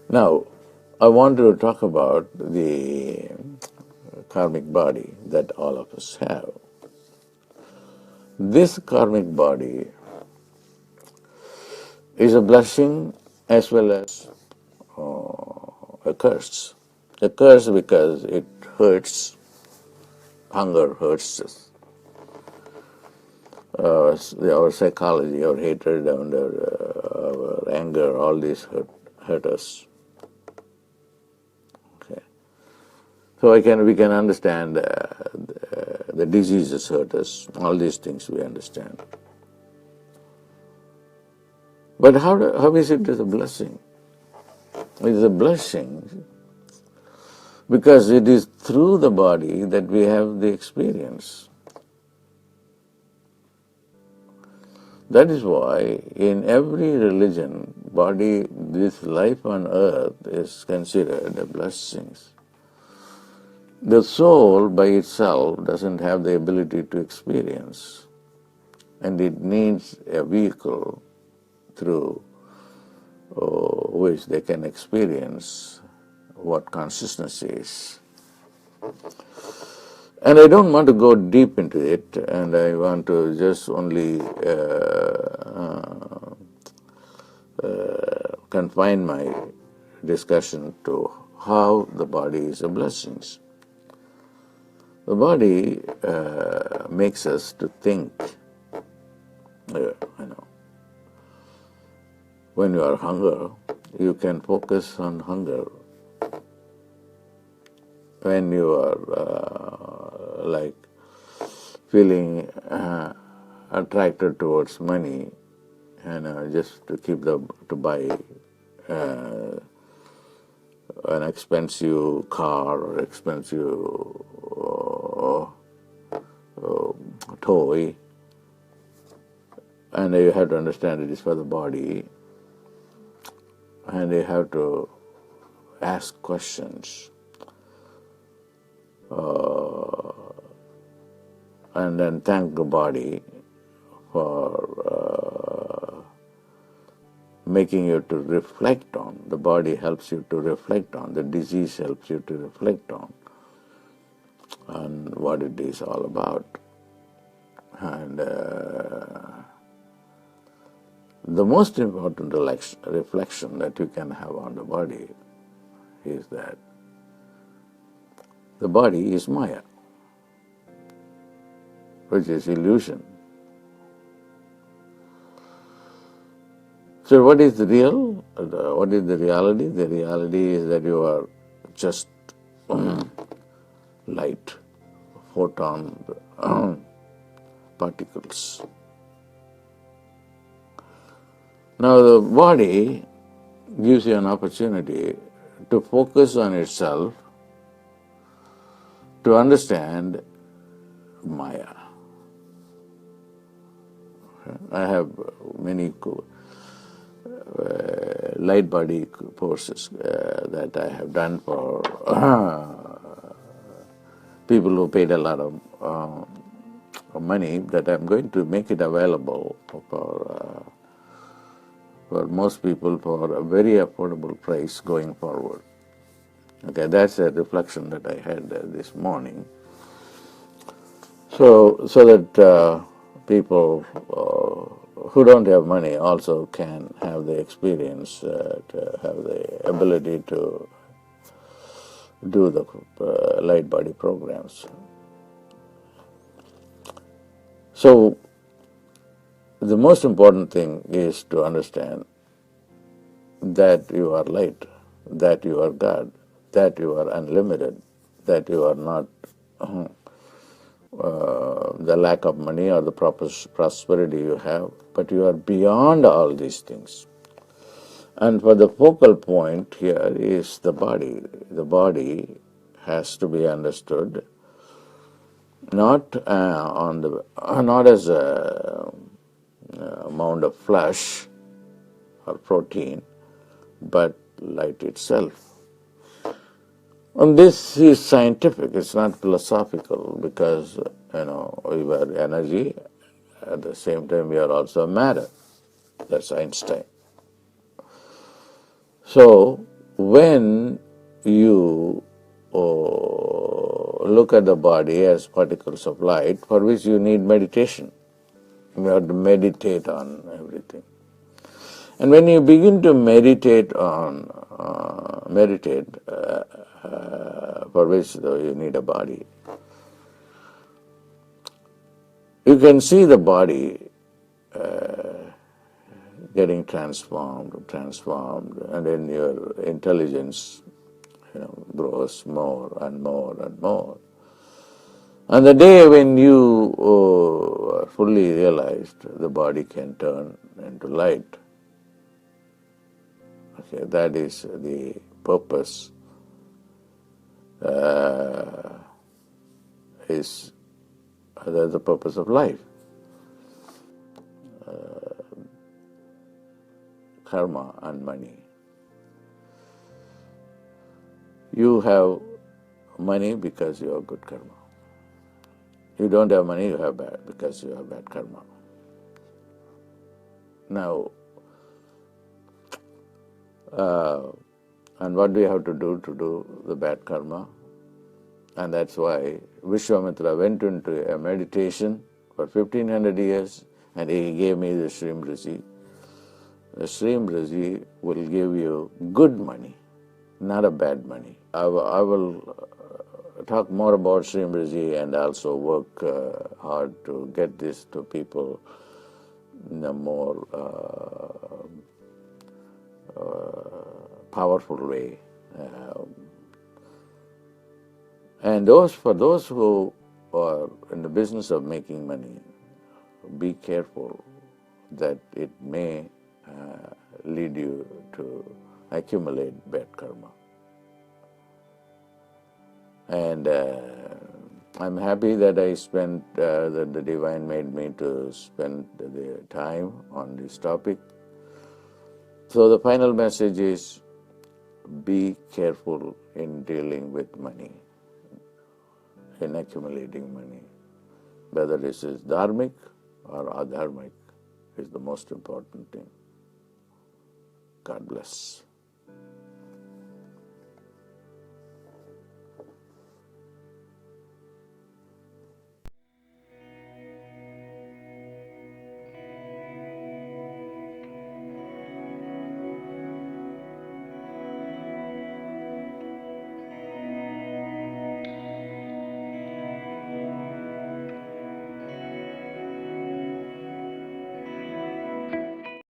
Now, I want to talk about the karmic body that all of us have. This karmic body is a blessing as well as a curse. A curse because it hurts, hunger hurts us. Our psychology, our hatred, and our anger, all these hurt us. Okay. So we can understand the diseases hurt us, all these things we understand. But how is it a blessing? It is a blessing because it is through the body that we have the experience. That is why in every religion, this life on earth is considered a blessing. The soul by itself doesn't have the ability to experience, and it needs a vehicle through which they can experience what consciousness is. And I don't want to go deep into it, and I want to just only confine my discussion to how the body is a blessing. The body makes us to think. When you are hungry, you can focus on hunger. When you are like feeling attracted towards money, just to to buy an expensive car or expensive toy, and you have to understand it is for the body, and you have to ask questions. And then thank the body for making you to reflect on. The body helps you to reflect on. The disease helps you to reflect on what it is all about. And the most important reflection that you can have on the body is that the body is Maya, which is illusion. So what is the real? What is the reality? The reality is that you are just light, photon particles. Now the body gives you an opportunity to focus on itself, to understand Maya. I have many light body courses that I have done for people who paid a lot of money, that I'm going to make it available for most people for a very affordable price going forward. Okay, that's a reflection that I had this morning. So that people who don't have money also can have the experience, to have the ability to do the light body programs. So the most important thing is to understand that you are light, that you are God, that you are unlimited, that you are not the lack of money or the prosperity you have, but you are beyond all these things. And for the focal point here is the body. The body has to be understood not not as a amount of flesh or protein, but light itself. And this is scientific, it's not philosophical, because we are energy, at the same time we are also matter. That's Einstein. So when you look at the body as particles of light, for which you need meditation. You have to meditate on everything. And when you begin to meditate, for which though you need a body, you can see the body getting transformed, and then your intelligence, grows more and more and more. And the day when you are fully realized the body can turn into light, okay, that is the purpose, that's the purpose of life. Karma and money. You have money because you have good karma. You don't have money, you have bad because you have bad karma. Now, and what do you have to do the bad karma? And that's why Vishwamitra went into a meditation for 1500 years and he gave me the Srimriji. The Srimriji will give you good money, not a bad money. I will talk more about Srimriji and also work hard to get this to people in a more powerful way. And for those who are in the business of making money, be careful that it may lead you to accumulate bad karma. And I'm happy that I spent, that the Divine made me to spend the time on this topic. So the final message is, be careful in dealing with money, in accumulating money. Whether this is dharmic or adharmic is the most important thing. God bless.